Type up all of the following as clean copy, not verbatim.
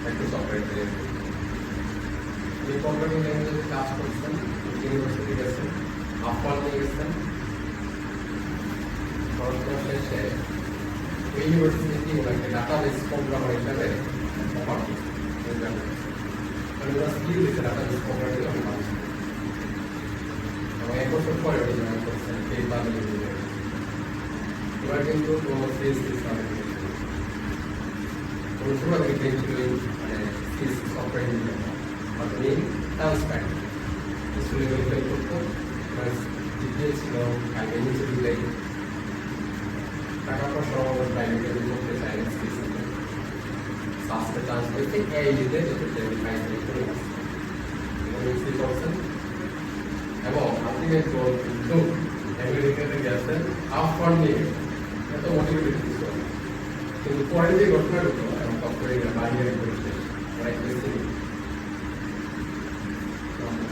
একটু সফটওয়্যার এই প্রোগ্রামিং ল্যাঙ্গুয়েজে কাজ করছেন, ইউনিভার্সিটি গেছেন, আফওয়াল নিয়ে গেছেন, পড়াশোনা শেষে ওই ইউনিভার্সিটি ওনাকে ডাটাবেস প্রোগ্রামার হিসাবে অফার দিচ্ছে, মানে ওরা স্কিল দিচ্ছে ডাটাবেস প্রোগ্রামিং আমি পাচ্ছি এবং 1 বছর পরে উনি জয়েন করছেন পেপার ইঞ্জিনিয়ারিং। এবার কিন্তু কোনো সিএসসি কোনো সময় মানে সিএসসি সফটওয়্যার ইঞ্জিনিয়ার বাট উনি ট্রান্সপ্যান্ট স্কুলে ভেরিফাই করতো, ডিটেল ছিল কাইন্ডলি দিলে টাকা পয়সা প্রাইভেট করতে চাই সাস্তে চান্স পেয়েছে এই দিতে যেটা 75 করে এবং এবং আলটিমেট গোল কিন্তু আমেরিকাতে গেছেন আফওয়ার্ড নিয়ে এত মোটিভেটেড ছিল, কিন্তু পরে যে ঘটনা ঘটলো এবং তারপরে বাইরে করেছে অনেক বেশি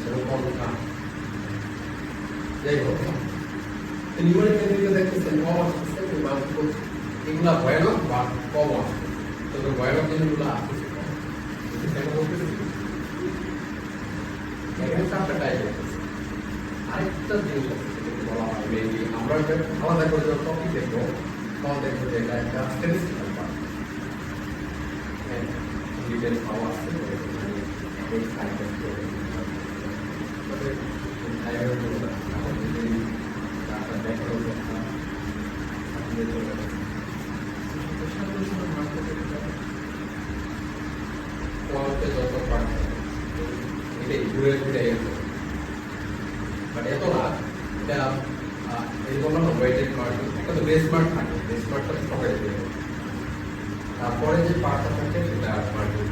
সেরকম না। যাই হোক নিউমেরিক এন্ট্রিতে দেখতেছেন কম আসতেছে কিংবা এগুলা ভয়ানক বা কম আসছে, তবে ভয়ানক জিনিসগুলো আসতেছে কম। কেন বলতেছি এখানে 4টা টাইপ আছে। আরেকটা জিনিস আছে যেটাকে বলা হয় মেইনলি আমরা আলাদা করে যখন টপিক দেখবো তখন দেখবো যে এটা একটা স্ট্যাটিস্টিক্যাল পার্ট, ডিটেলস পাওয়া আছে এই সাইডে তবে টাইমের জন্য এখন যদি ডাটা দেখার কথা আপনি চলে তোমাকে যত পার্ট এটাই ঘুরে ঘুরে বাট এত না, এটা এই বললাম না ওয়েটেড পার্ট, একটা তো বেস পার্ট থাকে, বেস পার্টটা সবাই দেবে, তারপরে যে পার্টটা থাকে সেটা মার্কেট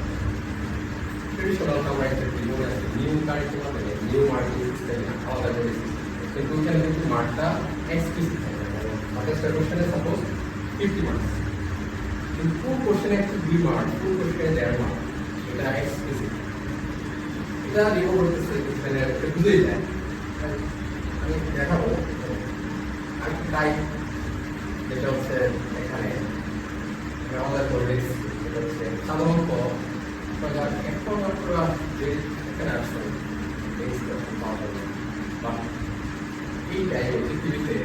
ট্রেডিশনাল আমরা একটা জীবনে আছে নিউ কারিকুলাম মানে নিউ মার্কেটিং সিস্টেম আলাদা করে কিন্তু ওখানে কিন্তু মার্কটা এক্সপ্লিসিট থাকে, একটা কোশ্চেনে সাপোজ 50 মার্কস কিন্তু ফুল কোশ্চেনে একটা 2 মার্ক, ফুল কোশ্চেনে 1.5 মার্ক, এটা এক্সপ্লিসিট। এটা রিমোভ করতেছে মানে বুঝেই যায়। আমি দেখাবো আরেকটি টাইপ যেটা হচ্ছে এখানে আমাদের কোর্স যেটা হচ্ছে সাধারণত এখন আপনারা যে এখানে আসছেন পাওয়া যাবে বা এই টাইমে পৃথিবীতে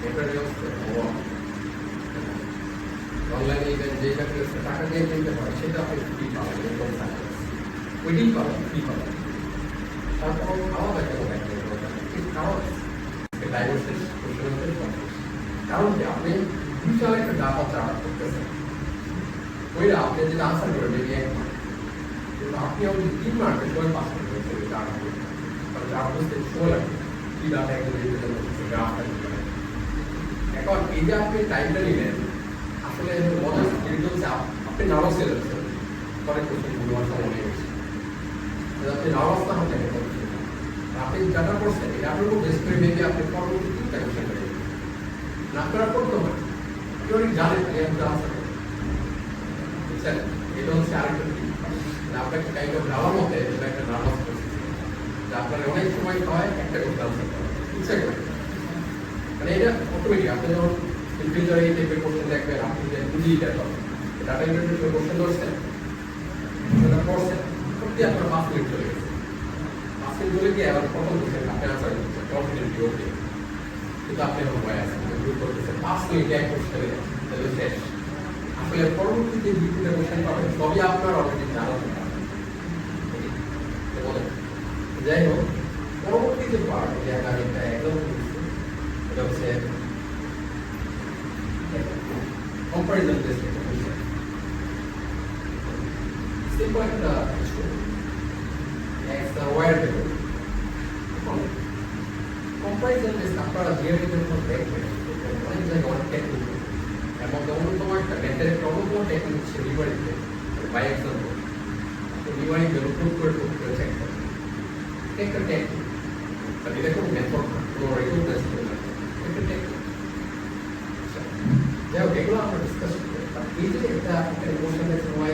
এটা হচ্ছে অনলাইনে যে টাকা দিয়ে কিনতে হয় সেটা আপনি ফ্রি পাবেন, এরকম থাকে ওইটাই পাবেন, ফ্রি পাবেন। তারপর আলাদা কেন কারণ ডাইভার্সিটি কারণ কি আপনি বিশাল একটা ডাটা চার্ট করতেছেন, ওইটা আপনি যদি আনসার করেন মেবি 1 মার্ক, কিন্তু আপনি আমাদের 3 মার্কে সবাই পাস করে ফেলছেন ডাটা করতে, কারণ ডাটা বুঝতে সময় লাগবে কি ডাটা একদম গ্রাফটা দিতে। এখন এই যে আপনি টাইমটা নিলেন আসলে মজার যেটা হচ্ছে আপনি নার্ভাস হয়ে যাচ্ছেন পরে কোশ্চেন গুলো মনে হচ্ছে আপনি নার্ভাস না হতে আপনি যাটা করছেন এটা আপনার উপর বেস করে মেবি আপনি পরবর্তী 3টা কোশ্চেন করে না করার করতে হয় কেউ জানেন বুঝছেন। এটা হচ্ছে আরেকটা আপনাকে কাইন্ড অফ যাওয়ার মধ্যে এটা একটা নার্ভাস করছে যা আপনার অনেক সময় হয় একটা করতে আনসার করা ইচ্ছা করে, মানে এটা অটোমেটিক আপনি যখন ফিল্টার এই টাইপের কোশ্চেন দেখবেন আপনি যে বুঝিয়ে দেন ডাটা ইন্টারভিউ কোশ্চেন ধরছেন সেটা করছেন সত্যি আপনার 5 মিনিট চলে গেছে, 5 মিনিট চলে গিয়ে আবার প্রথম কোশ্চেন আপনি আনসার করছেন কনফিডেন্টলি ওকে, কিন্তু আপনি এখন ভয় আছেন গ্রুপ করতেছেন 5 মিনিট এক কোশ্চেনে তাহলে শেষ। আসলে পরবর্তীতে 2-3টা কোশ্চেন পাবেন সবই আপনার অলরেডি জানা বলেন। যাই হোক পরবর্তী যে পার্ট যে আমি একটা একদম এটা হচ্ছে কম্পারিজন টেস্ট, সিম্পল একটা একটা ওয়্যার দেব কম্পারিজন টেস্ট আপনারা জিওমেট্রির উপর দেখবেন অনেক জায়গায় অনেক টেকনিক এবং অন্যতম একটা মেথড একটা অন্যতম টেকনিক হচ্ছে numeric by example numeric prove করে চেক করেন একটা টেকনিক, এটা কোনো মেথড না, কোনো রেকগনাইজ করে না, একটা টেকনিক। যাই হোক এগুলো আমরা ডিসকাস করি, এই যে একটা ইমোশন আছে y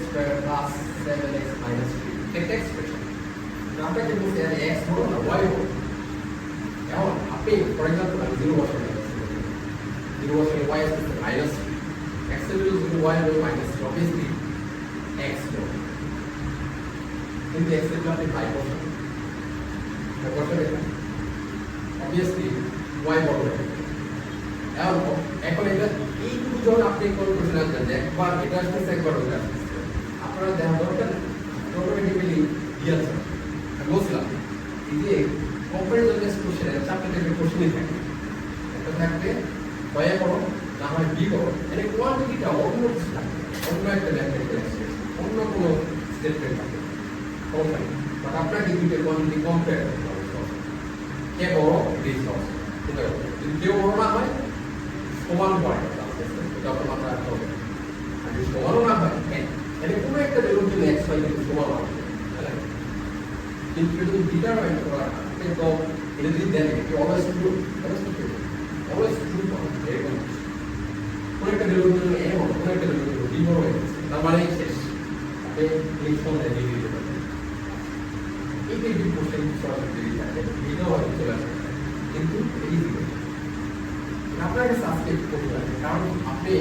square plus 7x minus 3 একটা এক্সপ্রেশন আপনাকে বলতে আরে x বলো না y বলো, এখন আপনি ফর এক্সাম্পল আমি 0 বসালে 0 বসালে y আসছে মাইনাস 3 x এর ভ্যালু 0 y এর ভ্যালু মাইনাস 3 অবভিয়াসলি x কিন্তু x এর আপনি 5 বসান এটা obviously y বড় হয়ে যাবে। এখন এটা এইটুকু যখন আপনি কোশ্চেন আনছেন যে একবার এটা আসতেছে একবার ওটা আসতেছে, আপনারা দেখা দরকার অটোমেটিক্যালি দিয়ে আনসার। আমি বলছিলাম এই যে কম্পারিজন টেস্ট কোশ্চেন এর চারটে টাইপের কোশ্চেনই থাকে। একটা থাকবে হয় করো, না হয় বি করো, এর কোয়ান্টিটিটা অন্য কিছু থাকে, অন্য একটা ম্যাথমেটিক্যাল এক্সপ্রেশন, অন্য কোনো স্টেটমেন্ট থাকে, বাট আপনাকে দুইটা কোয়ান্টিটি কম্পেয়ার করতে হবে। কে বড় এটাই সহজ, কিন্তু যদি কেউ বড় না হয় সমান হয় তখন আমরা হবে, আর যদি সমানও না হয় এর কোনো একটা ভ্যালুর জন্য এক্স ওয়াই কিন্তু সমান হবে, কিন্তু যদি ডিটারমাইন করা হয় তো এটা যদি দেন কি অলওয়েজ ট্রু, অলওয়েজ ট্রু এরকম কোনো একটা ভ্যালুর জন্য এ হবে, কোনো একটা ভ্যালুর জন্য বি বড় হয়ে গেছে, তার মানে শেষ, আপনি এই সন্ধ্যায় দিয়ে দিতে পারেন। এই যে এই কোশ্চেন সরাসরি থাকে এটাও হয়তো চলে আসে, কিন্তু ইজি আপনার কাছে আজকে করতে লাগে, কারণ আপনি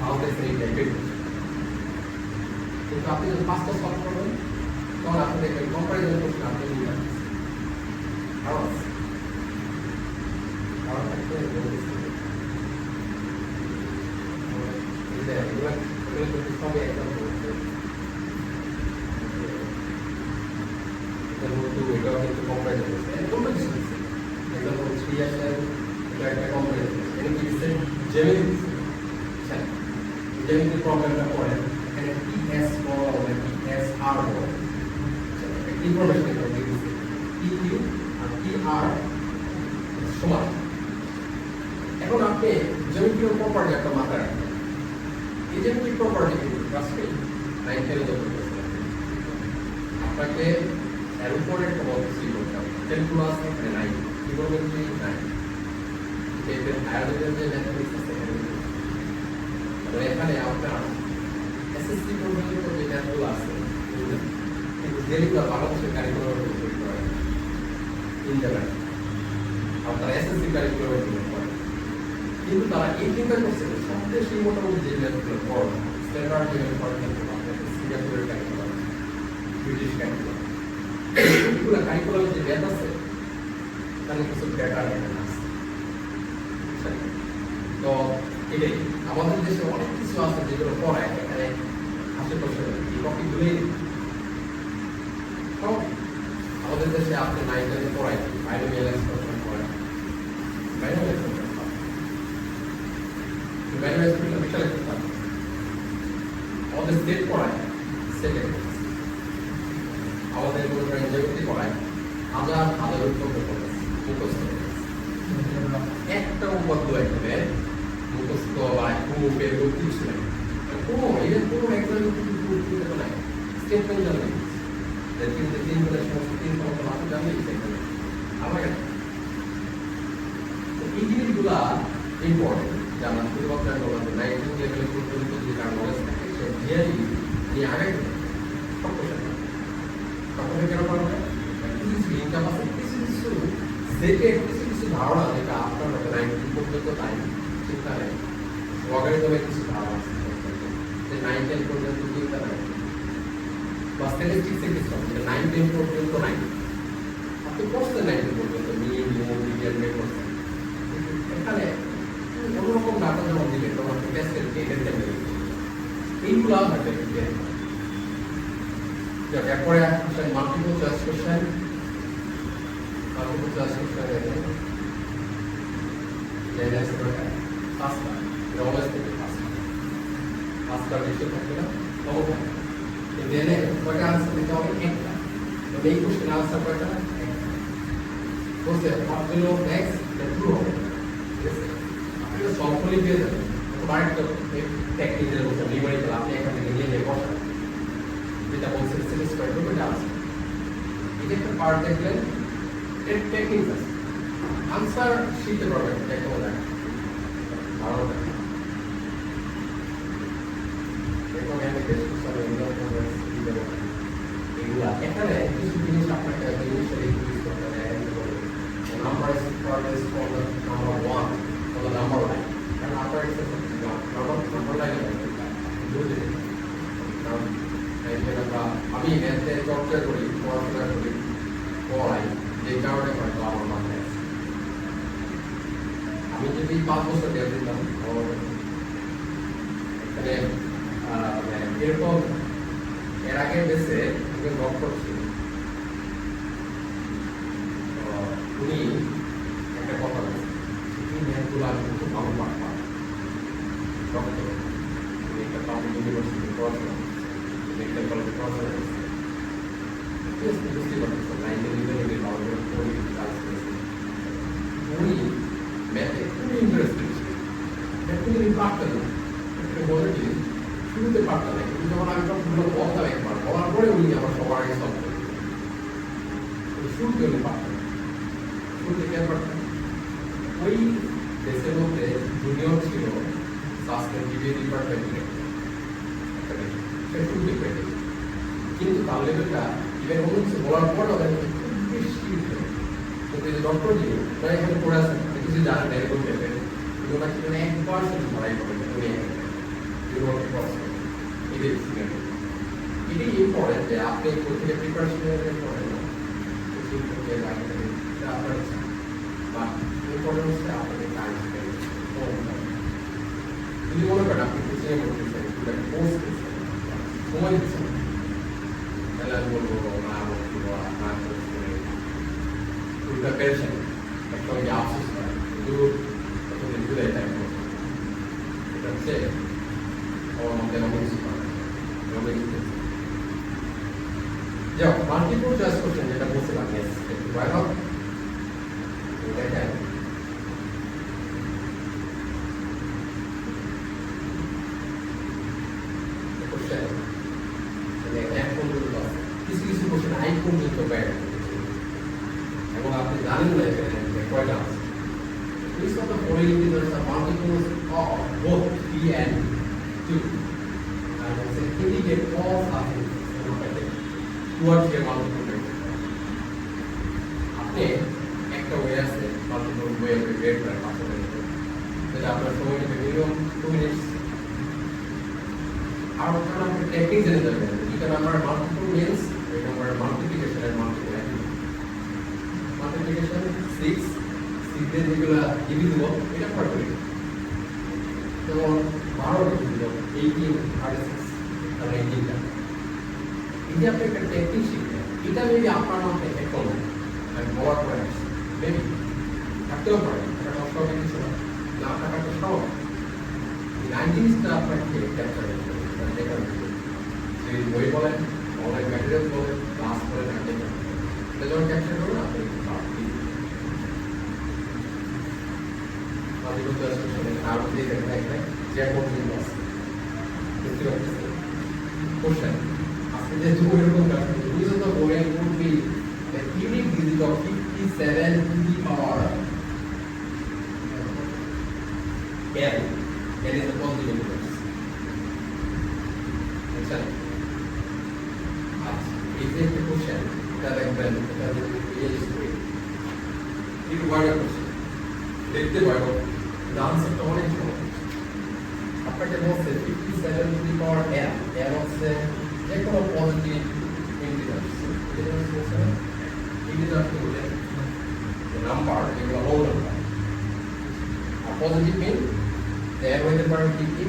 ফাউন্ডেশন এই টাইপের কিন্তু আপনি যখন পাঁচটা সলভ করবেন তখন আপনি দেখবেন কম্পারিজন কোশ্চেন আপনি নিয়ে যাবেন। সবই একদম এটাও কিন্তু কম্পারিজন করছে, কোনো কিছু দিচ্ছে এক্সাম্পল 3 আসলে এটা একটা কম্পারিজন, এটা কি দিচ্ছে জ্যামিতি, জ্যামিতির প্রবলেমটা পড়েন এখানে ps বড় হবে ps r বড়, ইনফরমেশন এটা দিয়ে দিচ্ছে pq আর pr সমান। এখন আপনি জ্যামিতির প্রপার্টি একটা মাথায় রাখবেন, এই জ্যামিতির প্রপার্টি কিন্তু ক্লাসে 9 10 যত আপনাকে এর উপরে একটা বলতেছি করতে হবে, ক্যালকুলাস এখানে নাই, ট্রিগোনোমেট্রি নাই, এর হায়ার লেভেল যে ম্যাথমেটিক্স আছে এখানে আপনার এসএসসি পর্যন্ত যে ম্যাথগুলো আছে কিন্তু যেগুলো বাংলাদেশের কারিকুলাম করে ইন্টারনেট আপনারা এসএসসি কারিকুলাম করে, কিন্তু তারা এই চিন্তা করছে সবচেয়ে সেই মোটামুটি যে ম্যাথগুলো পড়ে স্ট্যান্ডার্ড যে ম্যাথগুলো আপনার সিঙ্গাপুরের কারিকুলাম, ব্রিটিশ কারিকুলাম, এগুলো কারিকুলামের যে ম্যাথ আছে তাহলে কিছু ব্যাটার এখানে আছে। তো এটাই আমাদের দেশে অনেক কিছু আছে যেগুলো পড়ায় এখানে আশেপাশে এই টপিকগুলোই আমাদের দেশে আপনি 9 10 পড়ায় বাইনোমিয়াল এক্সপ্রেশন পড়ায়, বাইনোমিয়াল এক্সপ্রেশন বিশাল একটা থাকে, আমাদের স্টেট পড়ায় সেকেন্ড, আমাদের জ্যামিতি পড়ায় হাজার হাজার মুখস্থ একটা উপাদ্য এখানে মুখস্থ বা প্রুফ এরকম কিছু নেই, কোনো এটা কোনো এক্সামের কিছু প্রুফ দিতে নাই, স্টেটমেন্ট জানলে কিন্তু 3 সমস্ত 3 সমস্ত মাত্র জানলেই সেখানে আমার এই জিনিসগুলা ইম্পর্টেন্ট জানা, শুধুমাত্র বললাম 19 লেভেলের পর্যন্ত যদি কার নলেজ থাকে সে জিআরই নিয়ে আগে তখন কেন পারবে কিছু ইনকাম আছে, কিছু কিছু সেটে কিছু কিছু ধারণা যেটা আপনার 19 পর্যন্ত টাইম চিন্তা নেই, লগারিদমের কিছু ধারণা আছে যে 9 10 পর্যন্ত চিন্তা নেই, বা স্ট্যাটিস্টিক্সের কিছু আছে 9 10 পর্যন্ত নাই, আপনি করছেন 9 পর্যন্ত মিন মোড মিডিয়ান বের করছেন, এখানে অন্যরকম ডাটা যখন দিবেন তখন আপনি টেস্টের ডেটের টাইমে এইগুলো থাকবে। এরপরে আসেন multiple choice question, multiple choice question পাঁচটা বেশি থাকবে না কমন থাকে, এনে কয়টা আনসার দিতে হবে একটা, তবে এই কোশ্চেন আনসার কয়টা একটা বলছে আপনি ম্যাক্স ট্রু হবে, ঠিক আছে আপনি সলভ করে পেয়ে যাবেন, আরেকটা টেকনিক্যাল বলছে নিউমেরিক্যাল আপনি এখান থেকে নিয়ে বসান যেটা বলছে স্যাটিসফাইড করবে এটা আছে, এটা একটা পার্ট দেখলেন এর টেকনিক আছে, আনসার শিখতে পারবেন দেখতে পাবেন ভালো থাকে এরকম আমি বেশ কিছু এগুলা এখানে কিছু জিনিস আপনাকে ইনিশিয়ালি ইউজ করতে হবে, number is equal to number 1 for the number line, and number is the number line do this now and যেখানে আমি ম্যাথে চর্চা করি, পড়াশোনা করি, পড়াই, যে কারণে হয়তো আমার মাথায় আছে। আমি যদি 5 বছর গ্যাপ দিতাম এখানে এরকম এর আগে বেসে একজন ডক্টর ছিল, উনি একটা কথা বলছেন, এই ম্যাথগুলো আমি খুব ভালো পারতাম। ডক্টর উনি একটা পাবলিক ইউনিভার্সিটি পড়াশোনা মেডিকেল কলেজে পড়াশোনা করছে, বুঝতে পারতেছেন 1911 বাংলাদেশ পড়ি কাজ করেছেন। উনি ম্যাথে খুবই ইন্টারেস্টেড ছিল, ম্যাথগুলো উনি পারতেন না, একটা মজার জিনিস, শুরুতে পারতেন না, কিন্তু যখন আমি সবগুলো বলতাম একবার, বলার পরে উনি আমার সবার আগে সলভ করে শুরুতে উনি পারতেন না। শুরুতে কেন পারতেন? ওই দেশের মধ্যে জুনিয়র ছিল সাসপেন্ডিভ ডিপার্টমেন্টে, সে শুরুতে পেয়ে গেছে, কিন্তু তার লেভেলটা ইভেন অন্য কিছু বলার পর ওদের খুব বেশি কিন্তু এই ডক্টর জি ওরা এখানে পড়ে আসেন, কিছু জানেন না এরকম লেভেল, কিন্তু ওরা সেখানে 1% ধরাই করেন উনি এটাই ইম্পর্টেন্ট যে আপনি কোথায় প্রিপারেশন করেন না আপনার বা ইম্পর্টেন্ট হচ্ছে আপনাদের টাইম যদি মনে করেন আপনি কোচিংয়ে করতেছেন, কোর্স করছেন, সময় দিচ্ছেন, তাহলে আমি বলবো না বলবো না করতে উল্টা পেরেছেন একটা ওই আফসোস করে দূর ঘুরে টাইম করছে, এটা হচ্ছে আমার মধ্যে এমন কিছু যাও মাল্টিপল চয়েস কোশ্চেন যেটা বলছিলাম একটু ভয় হোক দেখেন কিছু কিছু কোশ্চেন আই পর্যন্ত ব্যাড এবং আপনি জানেন না কয়টা আছে। List of the following is the multiples of both 3 and 2. And it's a indicate all something towards your multiple rate. আপনি একটা ওয়ে আছে মাল্টিপল ওয়ে রেট করার পাশে যেটা আপনার সময় নেবে মিনিমাম 2 মিনিটস। আর ওখানে আপনি টেকনিক জেনে যাবেন, যেটা আমার মাল্টিপল মিনস এটা আমার মাল্টিপ্লিকেশন এর মাল্টিপল মাল্টিপ্লিকেশন 6 সিগনেল যেগুলো ডিবি দিব এটা পড়া করি, যেমন 12 ডিবি দিব 18 36 আর 18টা। এই যে আপনি একটা টেকনিক শিখবেন, এটা মেবি আপনার মধ্যে এখন মানে বলার পরে মেবি থাকতেও পারে, এটা সবসময় কিছু না থাকাটা সব এই জিনিসটা আপনাকে ক্যাপচার করতে হবে। দেখা যদি বই বলেন, অনলাইন ম্যাটেরিয়াল বলেন, ক্লাস বলেন, এটা যখন ক্যাপচার করবেন আপনি question. After this, do earcom question. The use of the boolean would be the unique digit of 57 to the power n. N is the positive index. Understand? Is this the question? That I can illustrate. It was a question. দেখতে পারো the answer to অনেক সহজ। আপনাকে বলছে 57 to the power n, n হচ্ছে যে কোনো positive integer, ইন্টিজারকে বলে নাম্বার যেগুলো হোল নাম্বার, আর পজিটিভ মিন n হইতে পারে কি কি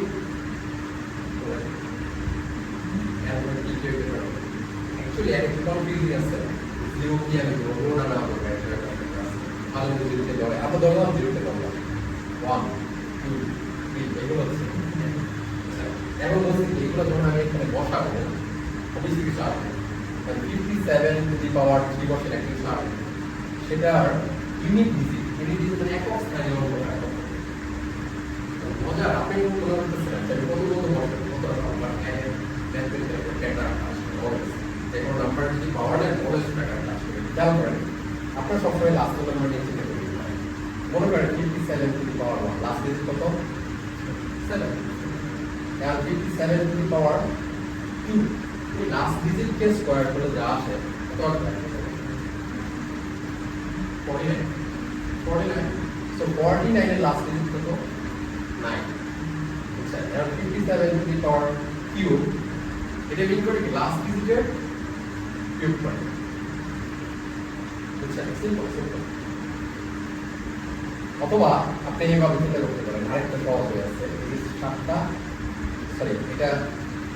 n হইতে কি কি হইতে পারে। অ্যাকচুয়ালি একটা কনফিউজিং আছে, জিরো কি আমি বলবো না না বলবো, একটা ভালো করে জিরোতে ধরে আমরা ধরলাম, জিরোতে ধরলাম 1 2 3 এগুলো হচ্ছে এখন বলছি এগুলো যখন আমি এখানে বসাবো অবশ্যই কিছু আসবে, 57 টু দি পাওয়ার 3 বসে একটা কিছু আসবে, সেটার ইউনিট ডিজিট মানে একক স্থানীয় অঙ্ক রাখা মজার। আপনি কোনো করতেছেন কত কত বসে কত নাম্বার যে কোনো নাম্বার যদি পাওয়ার দেন অলওয়েজ প্যাটার্ন আসবে। খেয়াল করেন আপনার সবসময় লাস্ট নাম্বার নিয়ে চিন্তা করতে পারেন। মনে করেন 57 to the power 1 last digit কত 7, and 57 to the power 2 এই লাস্ট ডিজিট কে স্কয়ার করে যা আসে কত আসবে 49 so 49 এর লাস্ট ডিজিট কত 9 আচ্ছা, and 57 to the power cube এটা মিন করে কি লাস্ট ডিজিটের কিউব করে বুঝছেন সিম্পল সিম্পল অথবা আপনি এইভাবে চিন্তা করতে পারেন আরেকটা সহজ হয়ে আছে এই 7টা সরি এটা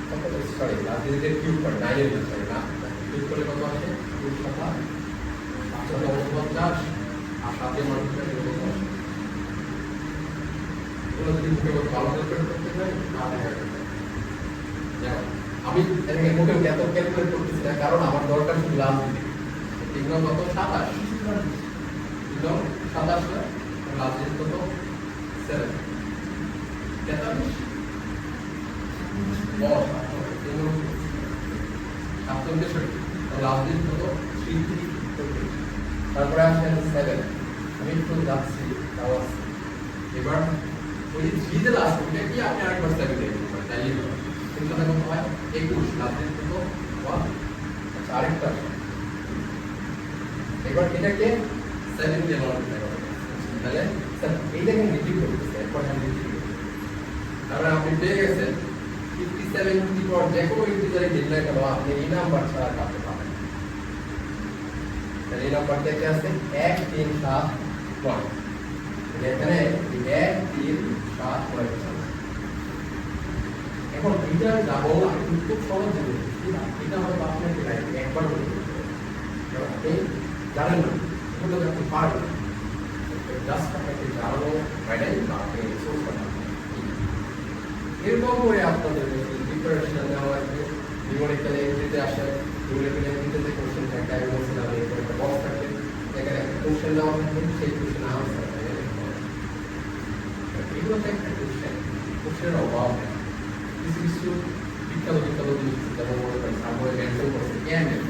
কত সরি লাস্ট ডিজিটের কিউব করে 9 এর সরি না কিউব করলে কত আসে 2 7 849 আর 7 এর মানটা কত আসে এগুলো যদি মুখে ভালো ক্যালকুলেট করতে চাই তাহলে যেমন আমি এটাকে মুখে এত ক্যালকুলেট করতেছি না কারণ আমার দরকার শুধু লাস্ট ডিজিট 3 কত 27 3 27 লাস্ট ডিজিট কত 7 43 বস এগুলো 47 লাস্ট ডিজিট কত 3 তারপরে আসে 7 আমি একটু যাচ্ছি তাও এবার ওই 3 তে লাস্ট ওইটা কি আপনি আরেকবার 7 দিয়ে দিতে পারেন তাইলে কিন্তু কত হয় 21 লাস্ট ডিজিট কত 1 আচ্ছা আরেকটা এবার এটাকে 7 দিয়ে মাল্টিপ্লাই করতে তাহলে স্যার এইটাকে রিপিট করতেছে এরপর আমি রিপিট করব তাহলে আপনি পেয়ে গেছেন 57 কি পর যে কোনো ইন্টিজারে নির্ণয় করো আপনি এই নাম্বার ছাড়া কাটতে পারবেন তাহলে এই নাম্বারটা কি আছে 1 3 7 1 এখানে 1 3 7 1 এখন এটা যাবো আমি খুব সহজ জিনিস এটা হয়তো আপনাকে একবার বলতে আপনি জানেন না এগুলো আপনি পারবেন জাস্ট আপনাকে জানানো বাইরে বা আপনি সোর্স করা এরকম করে আপনাদের প্রিপারেশন নেওয়া লাগবে নিউমেরিক্যাল এন্ট্রিতে আসে নিউমেরিক্যাল এন্ট্রিতে যে কোশ্চেন থাকে আমি বলছিলাম এরকম একটা বক্স থাকে এখানে একটা কোশ্চেন দেওয়া থাকে সেই কোশ্চেন আনসার এগুলো একটা কোশ্চেন কোশ্চেনের অভাব কিছু কিছু বিখ্যাত বিখ্যাত জিনিস যেমন মনে করেন সামনে মেনশন করছে কেএমএফ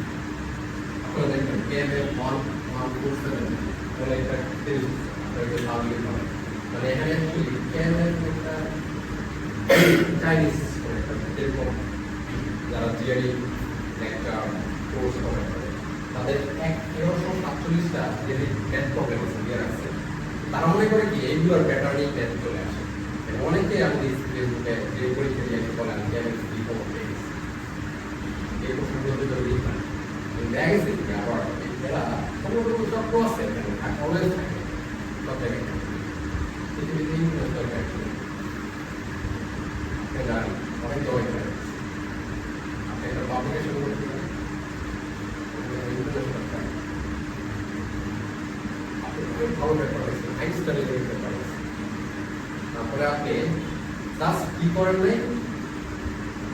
আপনারা দেখবেন কেএমএফ 147 বলে একটা সিরিজ আপনাকে সামনে হবে মানে এখানে অ্যাকচুয়ালি কেএমএফ একটা চাইনিজ এরকম যারা জিআই একটা কোর্স করে তাদের 1347টা যে ম্যাথ প্রবলেম আছে দিয়ে রাখছে তারা মনে করে কি এইগুলোর প্যাটার্নই ম্যাথ চলে আসে অনেকে আমাদের ফেসবুকে যে পরীক্ষা দিয়ে বলে আমি কেমন কি খবর পেয়েছি এই প্রশ্নগুলো তো জরুরি হয় দেখেছি আবার এরা কোনো রকম চক্র আছে এখানে অলওয়েজ থাকে সব জায়গায় পৃথিবীতে ইন্টারন্যাশনাল ফ্যাক্টরি জানি অনেক জবাই করে আপনি একটা পাবলিকেশন করতে পারেন ইন্টারন্যাশনাল ফ্যাক্টরি আপনি খুব ভালো ব্যাপার আছে আইনস্টাইনের ব্যাপার আছে তারপরে আপনি জাস্ট কি করেন নাই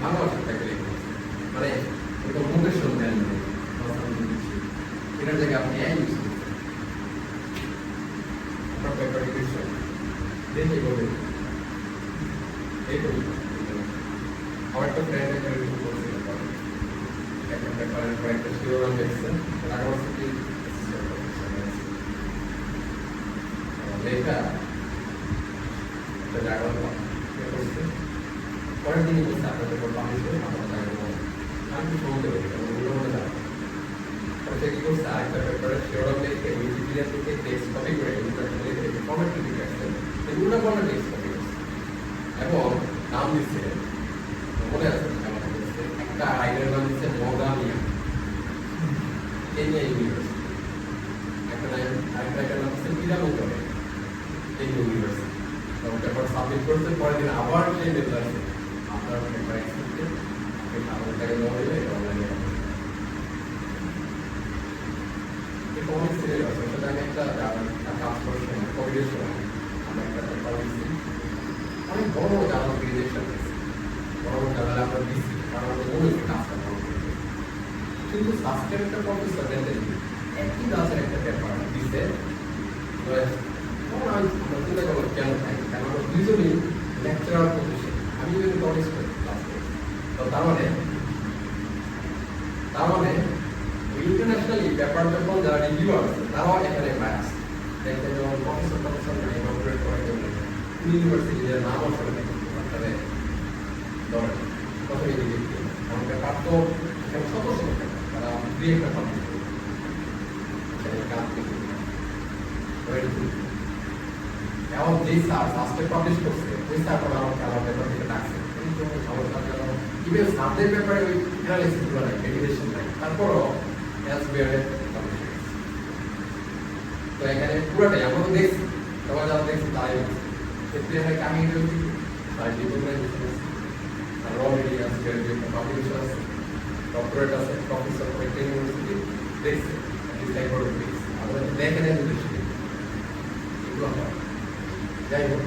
বাংলা ভাষাটাকে লিখুন মানে এটা মুখের সন্ধান নেই এটার জায়গায় আপনি ইউজ করছেন আপনার পেপারে কোয়েশ্চেন দেখে বলবেন এই করি আমার একটা ফ্রেন্ড একটা রিভিউ করছিল একটা পেপারের পর একটা শিরোনাম দেখছে ঢাকা ভার্সিটির লেখা পরের দিনই বলছে আপনাদের পাবলিশ করে আমি কি সময় দেবো কি করছে আরেকটা পেপারের শিরোনাম লিখে উইকিপিডিয়া থেকে টেক্সট কপি করে কমেন্ট লিখে আসছেন এগুলো কোনো টেক্সট কপি করছে এবং নাম দিচ্ছে মনে আছে একটা আইনের নাম দিচ্ছে মগামিয়া কেনিয়া ইউনিভার্সিটি আরেকটা নাম দিচ্ছে পিরামুকরে কেনিয়া ইউনিভার্সিটি পেপার সাবমিট করতে পরের দিন আবার সেই মেসেজ আসে আপনার পেপার এক্সপেক্টেড আপনি 7,000 টাকা দেওয়া হলে এটা অনলাইনে অনেক সিলেবাস সেটা আমি একটা কাজ করার সময় কোভিডের সময় আমরা একটা পেপার দিচ্ছি অনেক বড় বড় জার্নাল অর্গানাইজেশন আছে বড় বড় জার্নাল আমরা দিচ্ছি কারণ আমাদের মনে হচ্ছে কাজটা ভালো কিন্তু সাবস্ক্রাইব একটা প্রফেসর দেখেন একই কাজের একটা পেপার দিচ্ছে আমরা চিন্তা করবো কেন থাকি কারণ আমরা দুইজনই লেকচারার পজিশন আমি যদি কলেজ করি ক্লাস করি তো তার মানে ইন্টারন্যাশনালি পেপার যখন যারা রিভিউয়ার আছে তারাও এখানে বায়াস দেখতে যেমন প্রফেসর ইনভলভমেন্ট করে ইউনিভার্সিটি যে নাম আসলে তাহলে ধরেন প্রথমে দিকে আমাদের পেপার তো এখানে শত শত পেপার তারা দুই একটা পাবলিশ করে কাজ এবং যেই স্যার ফার্স্টে পাবলিশ করছে ওই স্যার আমাকে আমার পেপার থেকে ডাকছে এই জন্য সমস্যা ইভেন সাবজেক্ট ব্যাপারে ওই অ্যানালাইসিস গুলো নাই, মেডিটেশন নাই, তারপরও এলসবিয়ারে তো এখানে পুরোটাই আমরা তো দেখছি, সবাই যারা দেখছি তাই ক্ষেত্রে এখানে কাহিনী রয়েছে, তাই ডিপ্লোমাইজেশন আছে, আর র মিডিয়া আছে, একটা পাবলিকেশন আছে, ডক্টরেট আছে, প্রফেসর কয়েকটা ইউনিভার্সিটি দেখছে, সাইকোলজিস্ট আমরা দেখে নেন এগুলো হয়। যাই হোক,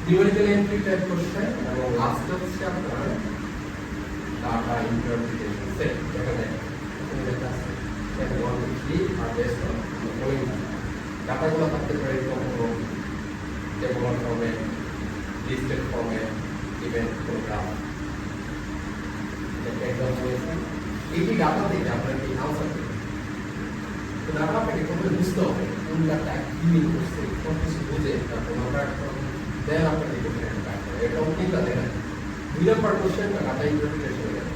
নিউমেরিক্যাল এন্ট্রি টাইপ কোশ্চেন এবং লাস্ট হচ্ছে আপনার ডাটা ইন্টারপ্রিটেশন সেট, এখানে লেখা আছে সেট 1 2 3 আর বেসড অন দ্য ফলোইং ডাটাগুলো থাকতে পারে কোনো টেবুলার ফর্মে, লিস্টেড ফর্মে, ইভেন্ট প্রোগ্রাম। এই ডাটা থেকে আপনার কি আনসার তো ডাটা আপনাকে প্রথমে বুঝতে হবে কোন ডাটা কি মিন করছে, সব কিছু বুঝে তারপর আমরা দেন আপনাকে কোশ্চেন ব্যাক করে। এটা অনেকটা দেখেন 2 নাম্বার কোশ্চেনটা ডাটা ইন্টারপ্রিটেশন এর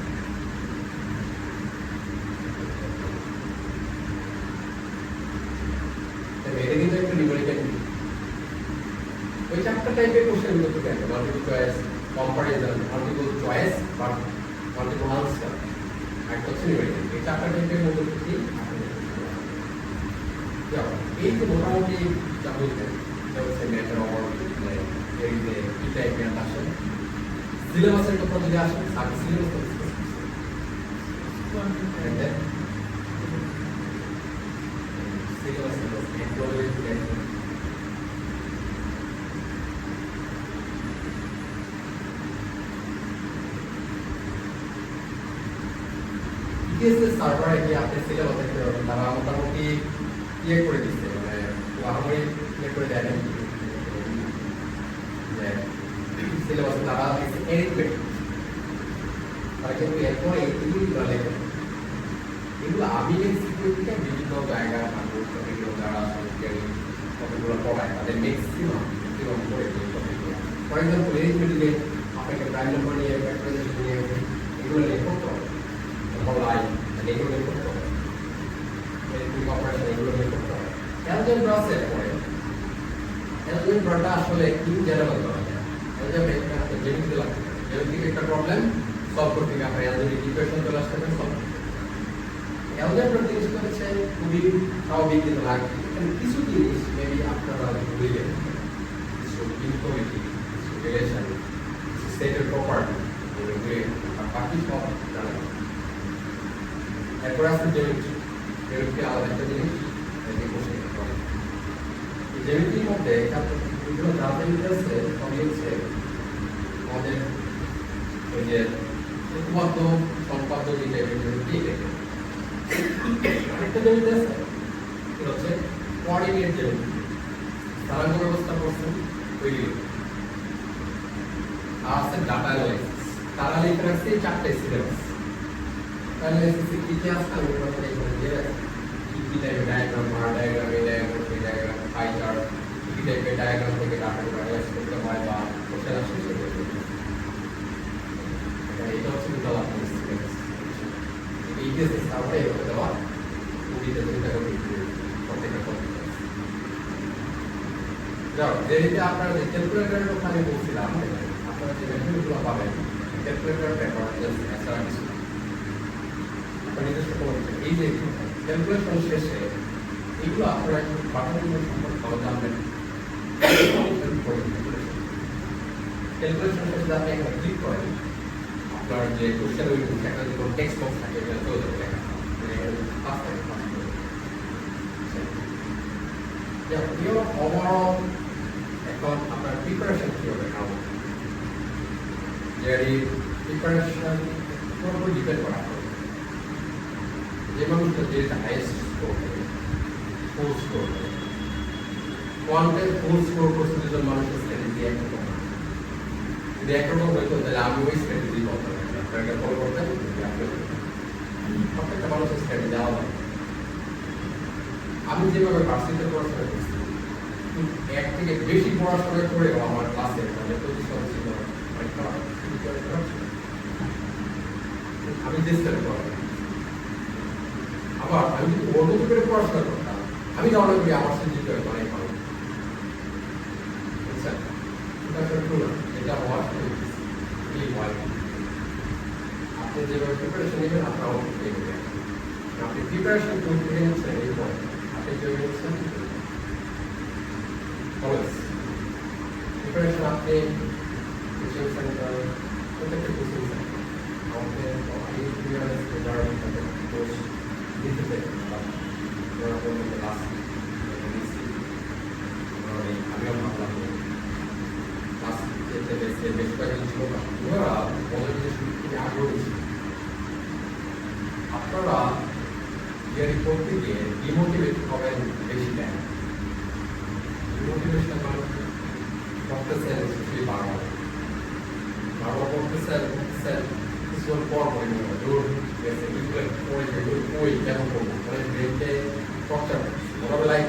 এটা কিন্তু একটা নিউমেরিক্যাল ওই চারটা টাইপের কোশ্চেন গুলো থেকে আছে, multiple choice, comparison, multiple choice বা মাল্টিপল আনসার, একটা হচ্ছে নিউমেরিক্যাল। এই চারটা টাইপের মধ্যে থেকে এই যে মোটামুটি যা বুঝলেন এটা হচ্ছে ম্যাটার ওভার এই যে কি টাইপের আসে সিলেবাসের কথা যদি আসে আগে সিলেবাস ইটিএসএস সার্ভারে কি আপনি সিলেবাস দেখতে পাবেন, তারা মোটামুটি ইয়ে করে দিচ্ছে, মানে আহামরি ইয়ে করে দেয় না যে সিলেবাস তারা এরিথমেটিক, তারা কিন্তু এরপরে এইগুলো লেখে। এগুলো আমি সিকিউরিটিকে বিভিন্ন জায়গায় বিভিন্ন যারা কতগুলো পড়ায় তাদের ম্যাক্সিমাম করে ফর এক্সাম্পল এরিথমেটিকে আপনাকে প্রাইম নাম্বার নিয়ে ফ্যাক্টরাইজেশন নিয়ে এগুলো লেখ করতে হবে, তারপর লাইন এগুলো লেখ করতে হবে, অপারেশন এগুলো লেখ করতে হবে। অ্যালজেব্রা আছে পরে অ্যালজেব্রাটা আসলে ইন জেনারেল করা যায়, অ্যালজেব্রা একটা জেনেটিক লাগবে, জেনেটিক একটা প্রবলেম সলভ করতে গিয়ে আপনার অ্যালজেব্রিক ইকুয়েশন চলে আসতে পারে সলভ। অ্যালজেব্রা জিনিসটা হচ্ছে খুবই স্বাভাবিক কিন্তু লাগবে, এখানে কিছু জিনিস মেবি আপনারা ভুলে যাবেন, কিছু ইনফরমেটিভ, কিছু রিলেশন, কিছু সেটের প্রপার্টি ভুলে আর বাকি সব জানা। এরপর আছে জেনেটিক, জেনেটিক আলাদা একটা জিনিস, জেনেটিকের মধ্যে এগুলো জানতে আছে সবই হচ্ছে আমাদের ওই যে উপপাদ্য সম্পাদ্য যেটা আরেকটা জেনেটিক আছে এটা হচ্ছে কোঅর্ডিনেট জেনেটিক, স্থানাঙ্ক ব্যবস্থা করছেন ওইগুলো। আর আছে ডাটা অ্যানালাইসিস, তারা লেখা রাখছে এই চারটে সিলেবাস। অ্যানালাইসিসে কি কি আছে আমি আপনাদের এখানে দিয়ে রাখছি, কি টাইপের ডায়াগ্রাম, বার ডায়াগ্রাম, এই ডায়াগ্রাম, সেই ডায়াগ্রাম, পাই চার্ট, কি টাইপের ডায়াগ্রাম থেকে ডাটাগুলো অ্যানালাইজ করতে হয় বা কোশ্চেন আসে সেগুলো। এটা হচ্ছে টোটাল আপনার সিলেবাস। এইচএসএস সার্ভারে এভাবে দেওয়া কুড়িতে চিন্তা করে প্রত্যেকটা পদ্ধতি। যাও যেহেতু আপনার যে ক্যালকুলেটরের কথা আমি বলছিলাম, আপনারা যে মেথডগুলো পাবেন ক্যালকুলেটর পেপার এছাড়া কিছু আপনার নিজস্ব কোনো এই যে ক্যালকুলেশন শেষে এইগুলো আপনারা একটু বাটনগুলো সম্পর্কে ভালো জানবেন। ক্যালকুলেশন শেষে আপনি এখানে ক্লিক করেন, আপনার যে কোশ্চেন ওই একটা যে কোনো টেক্সট বক্স থাকে এটা চলে যাবে লেখা, মানে পাঁচ থেকে পাঁচ করে। ওভারঅল এখন আপনার প্রিপারেশন কি হবে খাবো, যে প্রিপারেশন পুরোপুরি ডিপেন্ড করা হবে যে মানুষটা যেটা হাইয়েস্ট স্কোর করে, ফুল স্কোর করে। কোয়ান্টে ফুল স্কোর করছে দুজন মানুষের স্ট্র্যাটেজি একরকম, যদি একরকম হইতো তাহলে আমি ওই স্ট্র্যাটেজি করতাম, আপনাকে ফলো করতেন। প্রত্যেকটা মানুষের স্ট্র্যাটেজি আলাদা। আমি যেভাবে ভার্সিটিতে পড়াশোনা করছি, এক থেকে বেশি পড়াশোনা করেও আমার ক্লাসে মানে পজিশন ছিল অনেক খারাপ, আমি চেষ্টা করতাম। আবার আমি যদি অন্য করে পড়াশোনা করতাম, আমি ধারণা করি আমার সৃষ্টি অনেক ভালো। বুঝছেন, এটা হওয়ার এই হয় যেভাবে প্রিপারেশন নেবেন আপনার আউটপুট এগোবে। আপনি প্রিপারেশন করতে নিচ্ছেন এরপর আপনি কি নিচ্ছেন অলওয়েজ প্রিপারেশন আপনি কোচিং সেন্টার প্রত্যেকটা কোচিং সেন্টার আমাদের আমি ক্লিয়ারেন্স প্রোগ্রাম তাদের কোর্স দিতে চাই ওরা বলতে লাস্ট আমিও ভাবলাম লাস্ট যেতে বেশি বেশ কয়েকজন ছিল না ওরা বলে যে খুবই আগ্রহী ছিল। আপনারা ইয়ারি করতে গিয়ে ডিমোটিভেট হবেন বেশি টাইম ডিমোটিভেশন মানে করতেছেন স্পেশালি বারবার করতেছেন কিছুক্ষণ পর পরে দূর গেছে এগুলো পড়ে ওই কেন করবো মানে ব্রেনকে টর্চার ওরা লাইক